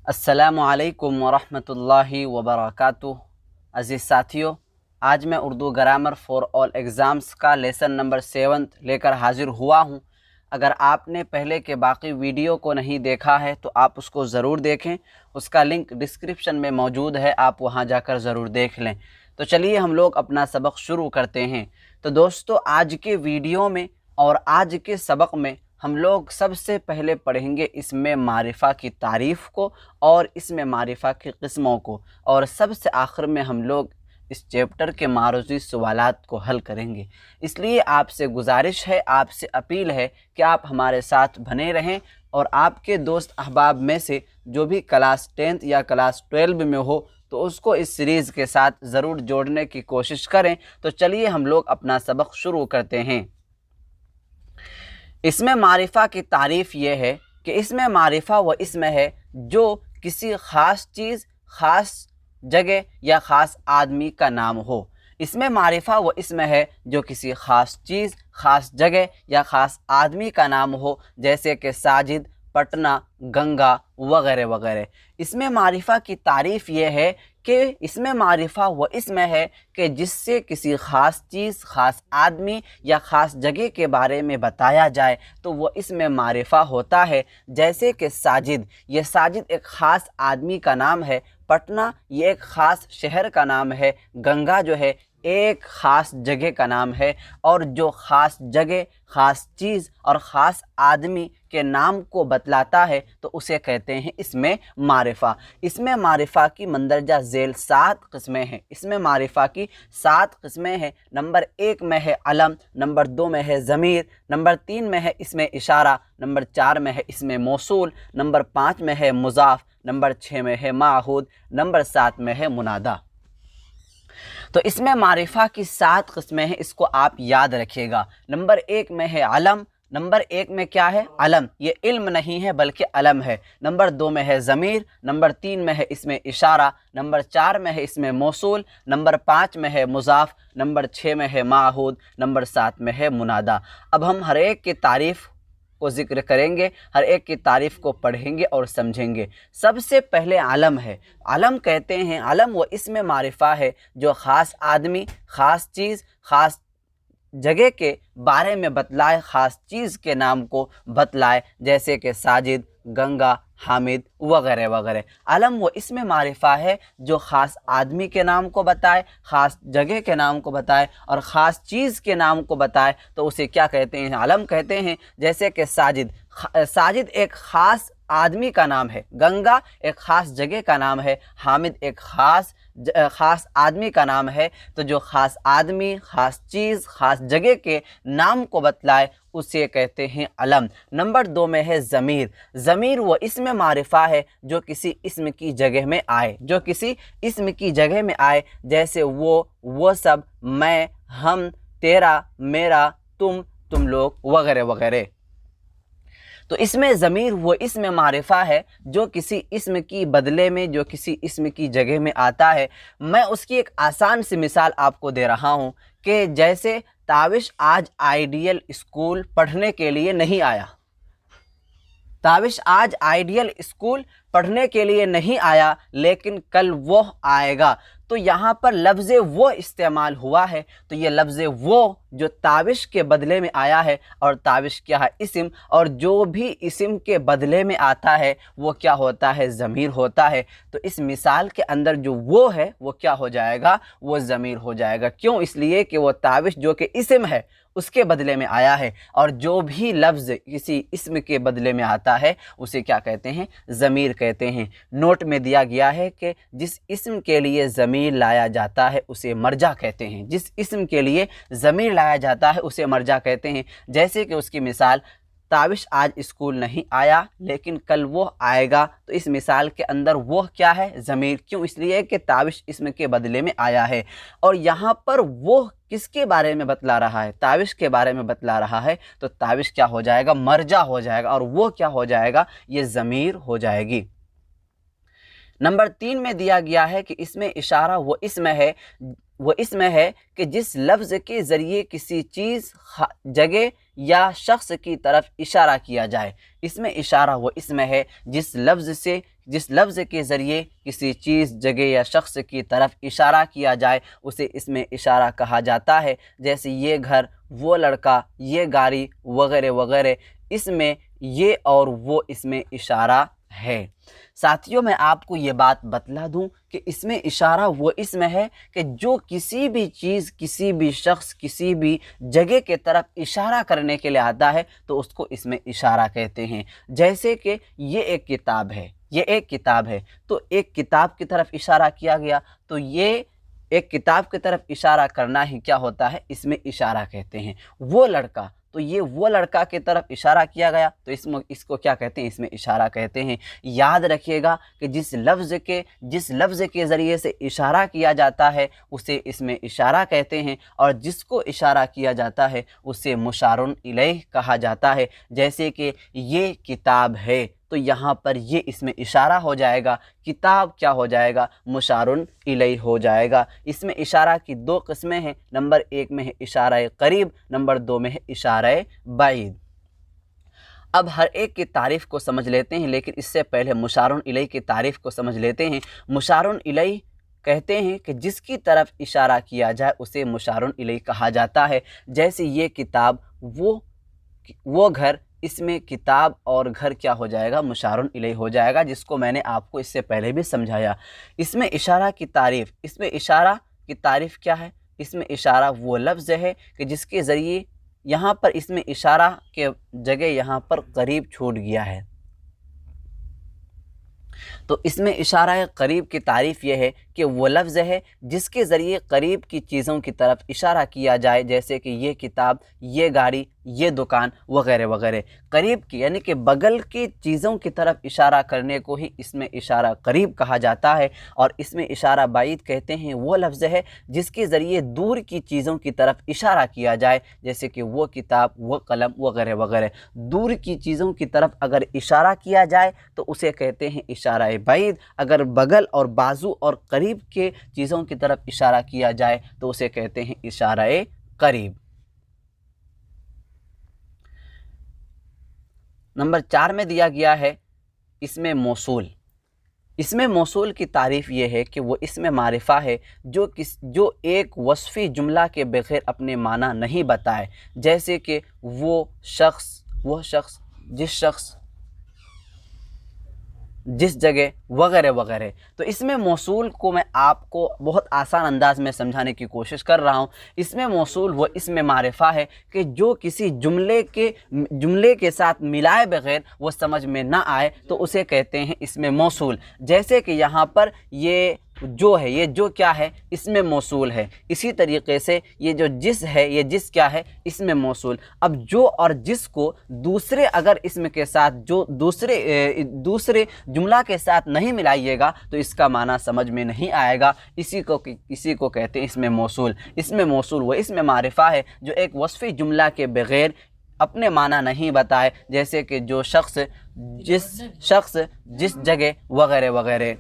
السلام علیکم ورحمۃ اللہ وبرکاتہ۔ عزیز ساتھیوں، آج میں Urdu grammar for all exams کا لیسن نمبر 7 لے کر حاضر ہوا ہوں۔ اگر آپ نے پہلے کے باقی ویڈیو کو نہیں دیکھا ہے تو آپ اس کو ضرور دیکھیں، اس کا لنک ڈسکرپشن میں موجود ہے، آپ وہاں جا کر ضرور دیکھ لیں۔ تو چلیے ہم لوگ اپنا سبق شروع کرتے ہیں۔ تو دوستو، آج کے ویڈیو میں اور آج کے سبق میں ہم لوگ سب سے پہلے پڑھیں گے اسم معرفہ کی تعریف کو اور اسم معرفہ کی قسموں کو، اور سب سے آخر میں ہم لوگ اس چیپٹر کے معروضی سوالات کو حل کریں گے۔ اس لیے آپ سے گزارش ہے، آپ سے اپیل ہے کہ آپ ہمارے ساتھ بنے رہیں، اور آپ کے دوست احباب میں سے جو بھی کلاس 10 یا کلاس 12 میں ہو تو اس کو اس سیریز کے ساتھ ضرور جوڑنے کی کوشش کریں۔ تو چلیے ہم لوگ اپنا سبق شروع کرتے ہیں۔ اسم معرفہ کی تعریف یہ ہے کہ اسم معرفہ وہ اسم ہے جو کسی خاص چیز، خاص جگہ یا خاص آدمی کا نام ہو۔ اسم معرفہ وہ اسم ہے جو کسی خاص چیز، خاص جگہ یا خاص آدمی کا نام ہو، جیسے کہ ساجد، پٹنہ، گنگا وغیرہ وغیرہ۔ اسم معرفہ کی تعریف یہ ہے کہ اسم معرفہ وہ اسم ہے کہ جس سے کسی خاص چیز، خاص آدمی یا خاص جگہ کے بارے میں بتایا جائے تو وہ اسم معرفہ ہوتا ہے۔ جیسے کہ ساجد، یہ ساجد ایک خاص آدمی کا نام ہے۔ پٹنہ یہ ایک خاص شہر کا نام ہے۔ گنگا جو ہے ایک خاص جگہ کا نام ہے، اور جو خاص جگہ، خاص چیز اور خاص آدمی کے نام کو بتلاتا ہے تو اسے کہتے ہیں اسم معرفہ۔ اسم معرفہ کی مندرجہ ذیل 7 قسمیں ہیں۔ اسم معرفہ کی 7 قسمیں ہیں۔ نمبر 1 میں ہے علم، نمبر 2 میں ہے ضمیر، نمبر 3 میں ہے اسم اشارہ، نمبر 4 میں ہے اسم موصول، نمبر 5 میں ہے مضاف، نمبر 6 میں ہے معہود، نمبر 7 میں ہے منادہ۔ تو اسم معرفہ کی 7 قسمیں ہیں، اس کو آپ یاد رکھیے گا۔ نمبر 1 میں ہے علم۔ نمبر 1 میں کیا ہے؟ علم، یہ علم نہیں ہے بلکہ علم ہے۔ نمبر 2 میں ہے ضمیر، نمبر 3 میں ہے اسم اشارہ، نمبر 4 میں ہے اسم موصول، نمبر 5 میں ہے مضاف، نمبر 6 میں ہے معہود، نمبر 7 میں ہے منادہ۔ اب ہم ہر ایک کی تعریف کو ذکر کریں گے، ہر ایک کی تعریف کو پڑھیں گے اور سمجھیں گے۔ سب سے پہلے علم ہے۔ علم کہتے ہیں، علم وہ اسم معرفہ ہے جو خاص آدمی، خاص چیز، خاص جگہ کے بارے میں بتلائے، خاص چیز کے نام کو بتلائے، جیسے کہ ساجد، گنگا، حامد وغیرہ وغیرہ۔ علم وہ اسم معرفہ ہے جو خاص آدمی کے نام کو بتائے، خاص جگہ کے نام کو بتائے اور خاص چیز کے نام کو بتائے تو اسے کیا کہتے ہیں؟ علم کہتے ہیں۔ جیسے کہ ساجد، ساجد ایک خاص آدمی کا نام ہے، گنگا ایک خاص جگہ کا نام ہے، حامد ایک خاص آدمی کا نام ہے۔ تو جو خاص آدمی، خاص چیز، خاص جگہ کے نام کو بتلائے اسے کہتے ہیں علم۔ نمبر 2 میں ہے ضمیر۔ ضمیر وہ اسم معرفہ ہے جو کسی اسم کی جگہ میں آئے، جو کسی اسم کی جگہ میں آئے، جیسے وہ سب، میں، ہم، تیرا، میرا، تم لوگ وغیرہ وغیرہ۔ تو اسم ضمیر وہ اسم معرفہ ہے جو کسی اسم کی بدلے میں، جو کسی اسم کی جگہ میں آتا ہے۔ میں اس کی ایک آسان سی مثال آپ کو دے رہا ہوں کہ جیسے تاوش آج آئیڈیل اسکول پڑھنے کے لیے نہیں آیا۔ تاوش آج آئیڈیل اسکول پڑھنے کے لیے نہیں آیا لیکن کل وہ آئے گا۔ تو یہاں پر لفظ وہ استعمال ہوا ہے، تو یہ لفظ وہ جو تاوش کے بدلے میں آیا ہے، اور تاوش کیا ہے؟ اسم، اور جو بھی اسم کے بدلے میں آتا ہے وہ کیا ہوتا ہے؟ ضمیر ہوتا ہے۔ تو اس مثال کے اندر جو وہ ہے وہ کیا ہو جائے گا؟ وہ ضمیر ہو جائے گا۔ کیوں؟ اس لیے کہ وہ تاوش جو کہ اسم ہے اس کے بدلے میں آیا ہے، اور جو بھی لفظ کسی اسم کے بدلے میں آتا ہے اسے کیا کہتے ہیں؟ ضمیر کہتے ہیں۔ نوٹ میں دیا گیا ہے کہ جس اسم کے لیے ضمیر لایا جاتا ہے اسے مرجع کہتے ہیں۔ جس اسم کے لیے ضمیر لایا جاتا ہے اسے مرجع کہتے ہیں۔ جیسے کہ اس کی مثال، تاوش آج اسکول نہیں آیا لیکن کل وہ آئے گا، تو اس مثال کے اندر وہ کیا ہے؟ ضمیر۔ کیوں؟ اس لیے کہ تاوش اسم کے بدلے میں آیا ہے، اور یہاں پر وہ کس کے بارے میں بتلا رہا ہے؟ تاوش کے بارے میں بتلا رہا ہے، تو تاوش کیا ہو جائے گا؟ مرجع ہو جائے گا، اور وہ کیا ہو جائے گا؟ یہ ضمیر ہو جائے گی۔ نمبر 3 میں دیا گیا ہے کہ اسم اشارہ وہ اسم ہے کہ جس لفظ کے ذریعے کسی چیز، جگہ یا شخص کی طرف اشارہ کیا جائے۔ اسم اشارہ وہ اسم ہے جس لفظ سے जिस लफ्ज़ के ज़रिए किसी चीज़, जगह या शख्स की तरफ इशारा किया जाए उसे इसमें इशारा कहा जाता है। जैसे ये घर, वो लड़का, ये गाड़ी वगैरह वगैरह, इसमें ये और वो इसमें इशारा है। साथियों, मैं आपको ये बात बतला दूं कि इसमें इशारा वो इसमें है कि जो किसी भी चीज़, किसी भी शख्स, किसी भी जगह के तरफ इशारा करने के लिए आता है तो उसको इसमें इशारा कहते हैं। जैसे कि ये एक किताब है, ये एक किताब है, तो एक किताब की तरफ इशारा किया गया, तो ये एक किताब की तरफ इशारा करना ही क्या होता है, इसमें इशारा कहते हैं। वो लड़का, तो ये वो लड़का की तरफ इशारा किया गया तो इसको क्या कहते हैं, इसमें इशारा कहते हैं। याद रखिएगा कि जिस लफ्ज़ के ज़रिए से इशारा किया जाता है उसे इसमें इशारा कहते हैं, और जिसको इशारा किया जाता है उसे मुशारुन इलैह कहा जाता है। जैसे कि ये किताब है, तो यहाँ पर ये इसमें इशारा हो जाएगा, किताब क्या हो जाएगा, मुशारुन इलैह हो जाएगा। इसमें इशारा की दो किस्में हैं, नंबर 1 में है इशारा करीब, नंबर 2 में है इशारा बाईद। अब हर एक की तारीफ़ को समझ लेते हैं, लेकिन इससे पहले मुशारुन इलैह की तारीफ़ को समझ लेते हैं। मुशारुन इलैह कहते हैं कि जिसकी तरफ इशारा किया जाए उसे मुशारुन इलैह कहा जाता है। जैसे ये किताब, वो घर, इसमें किताब और घर क्या हो जाएगा, मुशारुन इलैह हो जाएगा, जिसको मैंने आपको इससे पहले भी समझाया। इसमें इशारा की तारीफ़, इसमें इशारा की तारीफ़ क्या है, इसमें इशारा वो लफ्ज़ है कि जिसके ज़रिए यहाँ पर इसमें इशारा के जगह यहाँ पर करीब छूट गया है, तो इसमें इशारा करीब की तारीफ़ यह है कि वो लफ्ज़ है जिसके ज़रिए करीब की चीज़ों की तरफ इशारा किया जाए। जैसे कि ये किताब, ये गाड़ी, ये दुकान वगैरह वगैरह। करीब की यानी कि बगल की चीज़ों की तरफ इशारा करने को ही इसमें इशारा करीब कहा जाता है। और इसमें इशारा बाईद कहते हैं वो लफ्ज़ है जिसके ज़रिए दूर की चीज़ों की तरफ इशारा किया जाए। जैसे कि वो किताब, वो कलम वगैरह वगैरह। दूर की चीज़ों की तरफ अगर इशारा किया जाए तो उसे कहते हैं इशारा बाईद। अगर बगल और बाजू और करीब के चीज़ों की तरफ इशारा किया जाए तो उसे कहते हैं इशारा करीब। नंबर 4 में दिया गया है इसमें मौसूल। इसमें मौसूल की तारीफ़ ये है कि वो इसमें मारिफा है जो एक वस्फ़ी जुमला के बग़ैर अपने माना नहीं बताए। जैसे कि वो शख्स, जिस जगह वगैरह वगैरह। तो इसमें मौसूल को मैं आपको बहुत आसान अंदाज में समझाने की कोशिश कर रहा हूँ। इसमें मौसूल वो इसमें मारिफा है कि जो किसी जुमले के साथ मिलाए बगैर वो समझ में ना आए तो उसे कहते हैं इसमें मौसूल। जैसे कि यहाँ पर ये जो है, ये जो क्या है, इसमें मौसूल है। इसी तरीके से ये जो जिस है, ये जिस क्या है, इसमें मौसूल। अब जो और जिस को दूसरे अगर इसम के साथ जो दूसरे जुमला के साथ नहीं मिलाइएगा तो इसका माना समझ में नहीं आएगा। इसी को कहते हैं इसमें मौसूल। इसमें मौसूल वो इसमें मारिफा है जो एक वस्फ़ी जुमला के बग़ैर अपने माना नहीं बताए। जैसे कि जो शख्स, जिस जगह वगैरह वगैरह।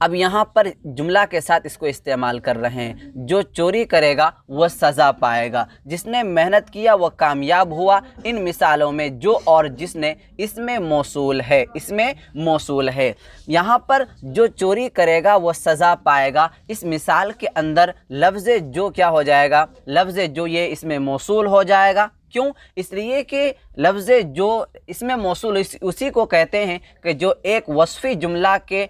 अब यहाँ पर जुमला के साथ इसको इस्तेमाल कर रहे हैं। जो चोरी करेगा वह सज़ा पाएगा, जिसने मेहनत किया वह कामयाब हुआ। इन मिसालों में जो और जिसने इसमें मौसूल है, इसमें मौसूल है। यहाँ पर जो चोरी करेगा वह सज़ा पाएगा, इस मिसाल के अंदर लफ्ज़ जो क्या हो जाएगा, लफ्ज़ जो ये इसमें मौसूल हो जाएगा। क्यों? इसलिए कि लफ्ज़ जो इसमें मौसूल उसी को कहते हैं कि जो एक वस्फ़ी जुमला के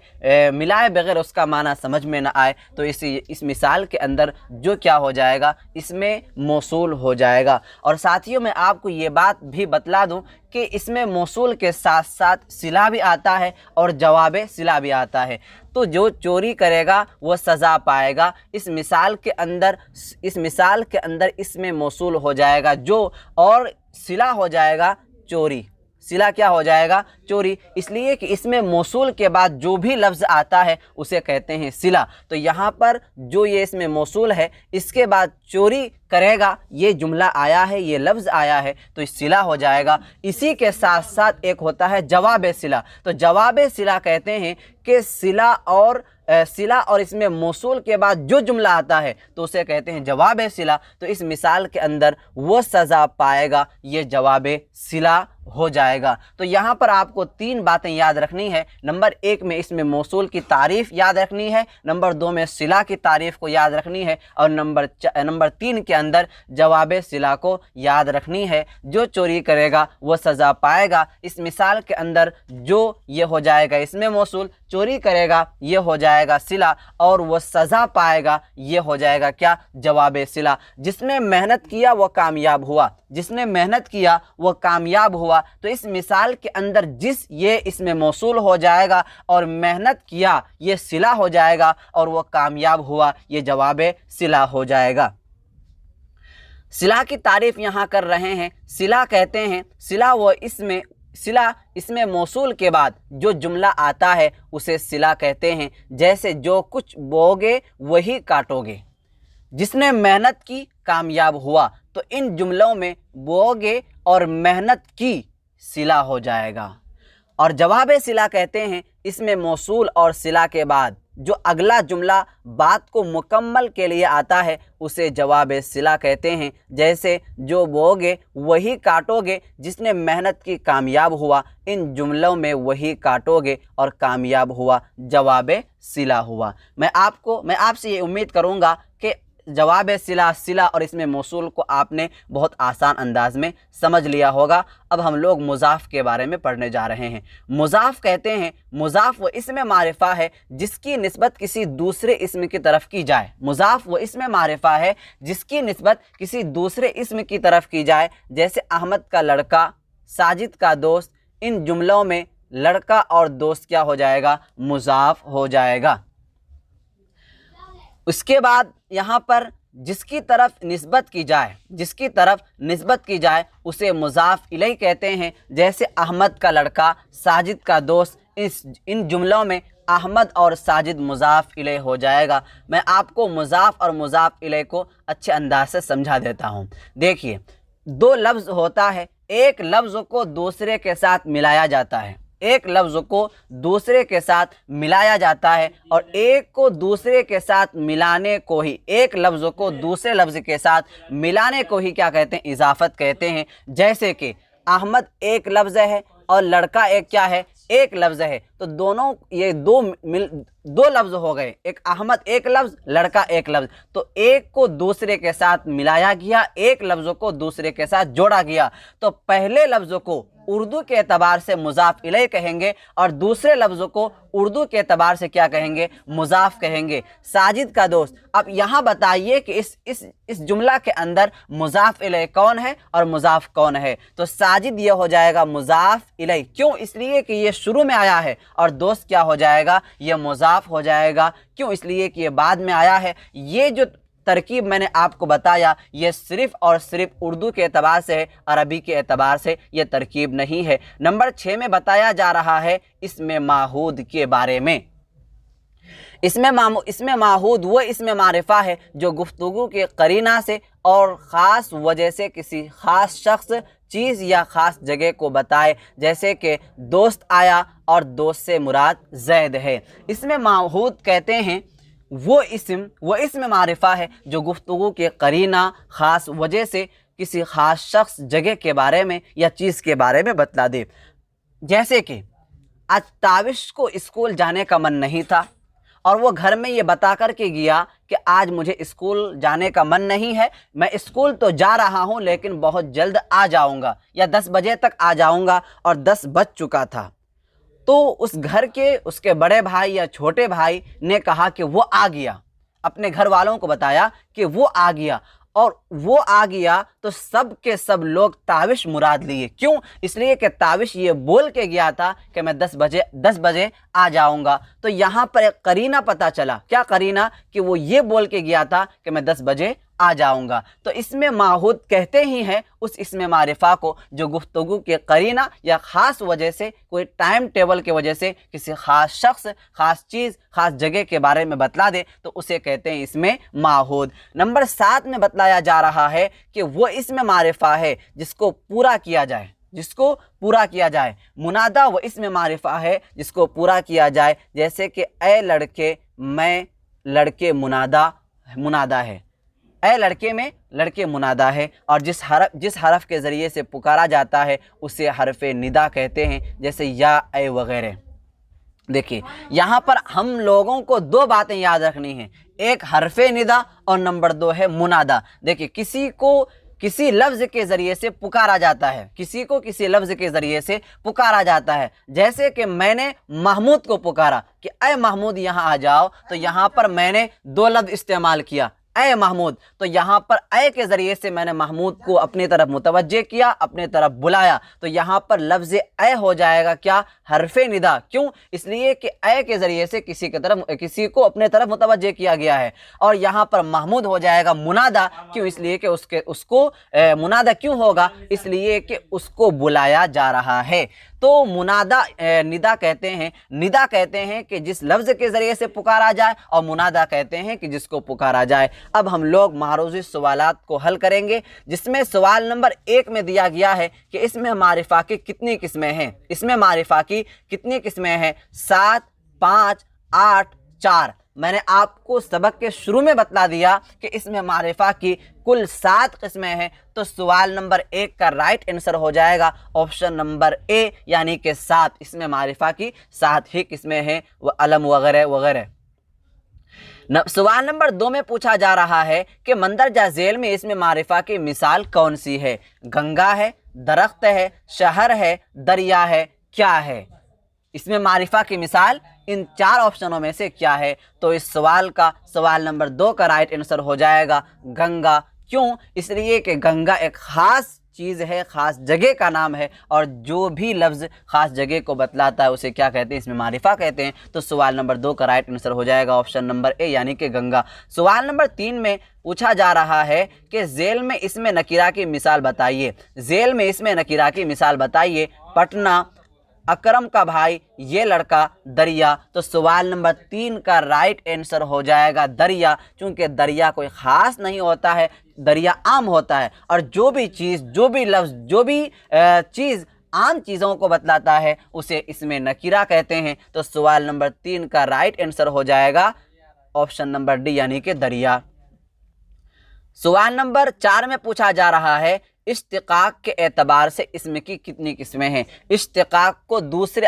मिलाए बगैर उसका माना समझ में ना आए, तो इस मिसाल के अंदर जो क्या हो जाएगा, इसमें मौसूल हो जाएगा। और साथियों, मैं आपको ये बात भी बतला दूं कि इसमें मौसूल के साथ साथ सिला भी आता है और जवाब सिला भी आता है। तो जो चोरी करेगा वह सज़ा पाएगा, इस मिसाल के अंदर इसमें मौसूल हो जाएगा जो, और सिला हो जाएगा चोरी। सिला क्या हो जाएगा, चोरी। इसलिए कि इसमें मौसूल के बाद जो भी लफ्ज़ आता है उसे कहते हैं सिला। तो यहाँ पर जो ये इसमें मौसूल है, इसके बाद चोरी کرے گا یہ جملہ آیا ہے، یہ لفظ آیا ہے تو صلہ ہو جائے گا۔ اسی کے ساتھ ساتھ ایک ہوتا ہے جواب صلہ۔ تو جواب صلہ کہتے ہیں کہ صلہ اور اس میں موصول کے بعد جو جملہ آتا ہے تو اسے کہتے ہیں جواب صلہ۔ تو اس مثال کے اندر وہ سزا پائے گا، یہ جواب صلہ ہو جائے گا۔ تو یہاں پر آپ کو 3 باتیں یاد رکھنی ہے۔ نمبر 1 میں اس میں موصول کی تعریف یاد رکھنی ہے، نمبر 2 میں صلہ کی تعریف کو یاد رکھنی ہے، اور نمبر 3 کے اندر جواب صلہ کو یاد رکھنی ہے۔ جو چوری کرے گا وہ سزا پائے گا۔ اس مثال کے اندر جو یہ ہو جائے گا اس میں موصول، چوری کرے گا یہ ہو جائے گا صلہ، اور وہ سزا پائے گا یہ ہو جائے گا کیا؟ جواب صلہ۔ جس نے محنت کیا وہ کامیاب ہوا، جس نے محنت کیا وہ کامیاب ہوا۔ تو اس مثال کے اندر جس یہ اس میں موصول ہو جائے گا، اور محنت کیا یہ صلہ ہو جائے گا، اور وہ کامیاب ہوا یہ جواب صلہ ہو جائے گا۔ صلہ کی تعریف یہاں کر رہے ہیں۔ صلہ کہتے ہیں صلہ اس میں موصول کے بعد جو جملہ آتا ہے اسے صلہ کہتے ہیں۔ جیسے جو کچھ بوگے وہی کاٹو گے، جس نے محنت کی کامیاب ہوا، تو ان جملوں میں بوگے اور محنت کی صلہ ہو جائے گا۔ اور جواب صلہ کہتے ہیں اس میں موصول اور صلہ کے بعد جو اگلا جملہ بات کو مکمل کے لیے آتا ہے اسے جواب صلہ کہتے ہیں۔ جیسے جو بوگے وہی کاٹو گے، جس نے محنت کی کامیاب ہوا، ان جملوں میں وہی کاٹو گے اور کامیاب ہوا جواب صلہ ہوا۔ میں آپ سے یہ امید کروں گا کہ جواب صلہ اور اس میں موصول کو آپ نے بہت آسان انداز میں سمجھ لیا ہوگا۔ اب ہم لوگ مضاف کے بارے میں پڑھنے جا رہے ہیں۔ مضاف کہتے ہیں مضاف وہ اسم معرفہ ہے جس کی نسبت کسی دوسرے اسم کی طرف کی جائے۔ مضاف وہ اسم معرفہ ہے جس کی نسبت کسی دوسرے اسم کی طرف کی جائے۔ جیسے احمد کا لڑکا، ساجد کا دوست، ان جملوں میں لڑکا اور دوست کیا ہو جائے گا؟ مضاف ہو جائے گا۔ اس کے بعد یہاں پر جس کی طرف نسبت کی جائے اسے مضاف الیہ کہتے ہیں۔ جیسے احمد کا لڑکا، ساجد کا دوست، ان جملوں میں احمد اور ساجد مضاف الیہ ہو جائے گا۔ میں آپ کو مضاف اور مضاف الیہ کو اچھے انداز سے سمجھا دیتا ہوں۔ دیکھیے 2 لفظ ہوتا ہے، ایک لفظ کو دوسرے کے ساتھ ملایا جاتا ہے، ایک لفظ کو دوسرے کے ساتھ ملایا جاتا ہے، اور ایک کو دوسرے کے ساتھ ملانے کو ہی، ایک لفظ کو دوسرے لفظ کے ساتھ ملانے کو ہی کیا کہتے ہیں؟ اضافت کہتے ہیں۔ جیسے کہ احمد ایک لفظ ہے اور لڑکا ایک کیا ہے؟ ایک لفظ ہے۔ تو دونوں یہ دو لفظ ہو گئے، ایک احمد ایک لفظ، لڑکا ایک لفظ۔ تو ایک کو دوسرے کے ساتھ ملایا گیا، ایک لفظ کو دوسرے کے ساتھ جوڑا گیا۔ تو پہلے لفظ کو اردو کے اعتبار سے مضاف الیہ کہیں گے، اور دوسرے لفظ کو اردو کے اعتبار سے کیا کہیں گے؟ مضاف کہیں گے۔ ساجد کا دوست، اب یہاں بتائیے کہ اس جملہ کے اندر مضاف الیہ کون ہے اور مضاف کون ہے؟ تو ساجد یہ ہو جائے گا مضاف الیہ۔ کیوں؟ اس لیے کہ یہ شروع میں آیا ہے، اور دوست کیا ہو جائے گا؟ یہ مضاف ہو جائے گا۔ کیوں؟ اس لیے کہ یہ بعد میں آیا ہے۔ یہ جو ترکیب میں نے آپ کو بتایا یہ صرف اور صرف اردو کے اعتبار سے ہے، عربی کے اعتبار سے یہ ترکیب نہیں ہے۔ نمبر 6 میں بتایا جا رہا ہے اسم معہود کے بارے میں۔ اسم معہود وہ اسم معرفہ ہے جو گفتگو کے قرینہ سے اور خاص وجہ سے کسی خاص شخص، چیز یا خاص جگہ کو بتائے۔ جیسے کہ دوست آیا اور دوست سے مراد زید ہے۔ اسم معہود کہتے ہیں وہ اسم معرفہ ہے جو گفتگو کے قرینہ، خاص وجہ سے کسی خاص شخص، جگہ کے بارے میں یا چیز کے بارے میں بتلا دے۔ جیسے کہ آج تاوش کو اسکول جانے کا من نہیں تھا، اور وہ گھر میں یہ بتا کر کے گیا کہ آج مجھے اسکول جانے کا من نہیں ہے، میں اسکول تو جا رہا ہوں لیکن بہت جلد آ جاؤں گا، یا 10 بجے تک آ جاؤں گا، اور 10 بج چکا تھا۔ تو اس گھر کے اس کے بڑے بھائی یا چھوٹے بھائی نے کہا کہ وہ آ گیا، اپنے گھر والوں کو بتایا کہ وہ آ گیا، اور وہ آ گیا تو سب کے سب لوگ تاوش مراد لیے۔ کیوں؟ اس لیے کہ تاوش یہ بول کے گیا تھا کہ میں 10 بجے آ جاؤں گا۔ تو یہاں پر ایک قرینہ پتہ چلا۔ کیا قرینہ؟ کہ وہ یہ بول کے گیا تھا کہ میں 10 بجے आ जाऊंगा। तो इसमें माहूद कहते ही हैं उस इसमें मारिफा को जो गुफ्तगू के करीना या ख़ास वजह से, कोई टाइम टेबल के वजह से किसी ख़ास शख्स, ख़ास चीज़, ख़ास जगह के बारे में बतला दे तो उसे कहते हैं इसमें माहूद। नंबर 7 में बतलाया जा रहा है कि वो इसमें मारिफा है जिसको पूरा किया जाए, जिसको पूरा किया जाए। मुनादा वो इसमें मारिफा है जिसको पूरा किया जाए, जैसे कि ए लड़के, मैं लड़के मुनादा है, ए लड़के में लड़के मुनादा है। और जिस हरफ के ज़रिए से पुकारा जाता है उसे हरफ निदा कहते हैं, जैसे या ए वगैरह। देखिए यहाँ पर हम लोगों को 2 बातें याद रखनी हैं, एक हरफ निदा और नंबर 2 है मुनादा। देखिए किसी को किसी लफ्ज़ के ज़रिए से पुकारा जाता है, किसी को किसी लफ्ज़ के ज़रिए से पुकारा जाता है। जैसे कि मैंने महमूद को पुकारा कि ऐ महमूद यहाँ आ जाओ, तो यहाँ पर मैंने 2 लफ्ज़ इस्तेमाल किया, ऐ महमूद। तो यहाँ पर ऐ के ज़रिए से मैंने महमूद को अपनी तरफ मुतवज्जे किया, अपने तरफ बुलाया। तो यहाँ पर लफ्ज़ ऐ हो जाएगा क्या, हरफ़े निदा। क्यों? इसलिए कि ऐ के ज़रिए से किसी को अपने तरफ मुतवज्जे किया गया है। और यहाँ पर महमूद हो जाएगा मुनादा। क्यों? इसलिए कि उसको मुनादा क्यों होगा, इसलिए कि उसको बुलाया जा रहा है। तो मुनादा निदा कहते हैं, निदा कहते हैं कि जिस लफ्ज़ के ज़रिए से पुकारा जाए, और मुनादा कहते हैं कि जिसको पुकारा जाए। अब हम लोग मारूज़ी सवालात को हल करेंगे, जिसमें सवाल नंबर 1 में दिया गया है कि इसमें मारिफा की कितनी किस्में हैं। इसमें मारिफा की कितनी किस्में हैं? 7, 5, 8, 4। मैंने आपको सबक के शुरू में बतला दिया कि इसमें मारिफा की कुल 7 किस्में हैं। तो सवाल नंबर 1 का राइट आंसर हो जाएगा ऑप्शन नंबर ए, यानी कि 7। इसमें मारिफा की 7 ही किस्में हैं, वह अलम वगैरह वगैरह। सवाल नंबर 2 में पूछा जा रहा है कि मंदरजा झेल में इसमें मारिफा की मिसाल कौन सी है? गंगा है, दरख्त है, शहर है, दरिया है, क्या है? इसमें मारिफा की मिसाल इन 4 ऑप्शनों में से क्या है? तो इस सवाल नंबर 2 का राइट आंसर हो जाएगा गंगा। क्यों? इसलिए कि गंगा एक ख़ास चीज़ है, ख़ास जगह का नाम है, और जो भी लफ्ज़ ख़ास जगह को बतलाता है उसे क्या कहते हैं? इसमें मारिफा कहते हैं। तो सवाल नंबर 2 का राइट आंसर हो जाएगा ऑप्शन नंबर ए, यानी कि गंगा। सवाल नंबर 3 में पूछा जा रहा है कि झेल में इसमें नकीरा की मिसाल बताइए। झेल में इसमें नकीरा की मिसाल बताइए। पटना, अकरम का भाई, ये लड़का, दरिया। तो सवाल नंबर 3 का राइट आंसर हो जाएगा दरिया, क्योंकि दरिया कोई ख़ास नहीं होता है, दरिया आम होता है। और जो भी चीज़, जो भी लफ्ज़, जो भी चीज़ आम चीज़ों को बतलाता है उसे इसमें नकीरा कहते हैं। तो सवाल नंबर 3 का राइट आंसर हो जाएगा ऑप्शन नंबर डी, यानी कि दरिया। सवाल नंबर 4 में पूछा जा रहा है इश्तिकाक के एतबार से इसमें की कितनी किस्में हैं? इश्तिकाक को दूसरे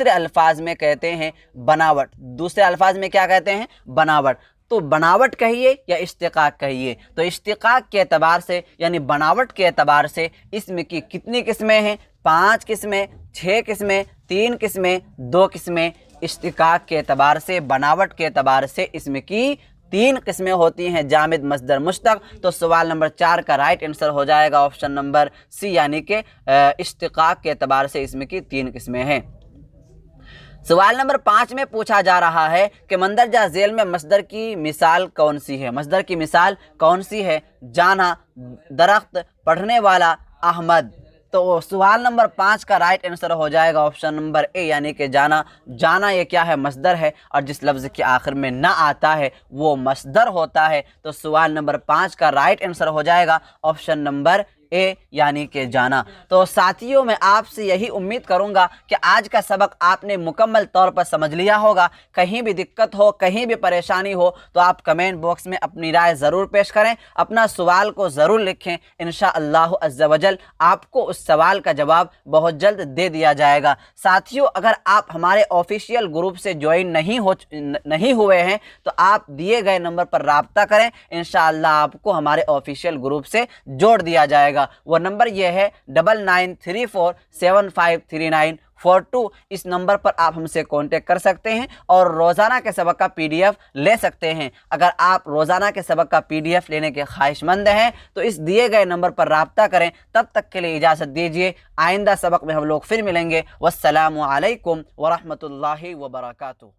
अल्फाज में कहते हैं बनावट। दूसरे अल्फाज में क्या कहते हैं? बनावट। तो बनावट कहिए या इश्तिकाक कहिए। तो इश्तिकाक के एतबार से यानी बनावट के एतबार से इसमें की कितनी किस्में हैं? 5 किस्में, 6 किस्में, 3 किस्में, 2 किस्में। इश्तिकाक के एतबार से, बनावट के एतबार से इसमें की 3 किस्में होती हैं, जामिद, मस्दर, मुश्तक। तो सवाल नंबर 4 का राइट आंसर हो जाएगा ऑप्शन नंबर सी, यानी कि इश्तिकाक के एतबार से इसमें की 3 किस्में हैं। सवाल नंबर 5 में पूछा जा रहा है कि मंदरजा झेल में मस्दर की मिसाल कौन सी है? मस्दर की मिसाल कौन सी है? जाना, दरख्त, पढ़ने वाला, अहमद। तो सवाल नंबर 5 का राइट आंसर हो जाएगा ऑप्शन नंबर ए, यानी कि जाना। जाना ये क्या है? मस्दर है, और जिस लफ्ज़ के आखिर में ना आता है वो मस्दर होता है। तो सवाल नंबर 5 का राइट आंसर हो जाएगा ऑप्शन नंबर ए, यानी कि जाना। तो साथियों, मैं आपसे यही उम्मीद करूंगा कि आज का सबक आपने मुकम्मल तौर पर समझ लिया होगा। कहीं भी दिक्कत हो, कहीं भी परेशानी हो तो आप कमेंट बॉक्स में अपनी राय ज़रूर पेश करें, अपना सवाल को ज़रूर लिखें। इंशाअल्लाह अज़्ज़ा वजल आपको उस सवाल का जवाब बहुत जल्द दे दिया जाएगा। साथियों, अगर आप हमारे ऑफिशियल ग्रुप से ज्वाइन नहीं हुए हैं तो आप दिए गए नंबर पर राब्ता करें, इंशाअल्लाह आपको हमारे ऑफिशियल ग्रुप से जोड़ दिया जाएगा। वो नंबर ये है 9934753942। इस नंबर पर आप हमसे कांटेक्ट कर सकते हैं और रोज़ाना के सबक का PDF ले सकते हैं। अगर आप रोज़ाना के सबक का PDF लेने के ख्वाहिशमंद हैं तो इस दिए गए नंबर पर राब्ता करें। तब तक के लिए इजाज़त दीजिए, आइंदा सबक में हम लोग फिर मिलेंगे। वस्सलामु अलैकुम वरहमतुल्लाहि वबरकातुहू।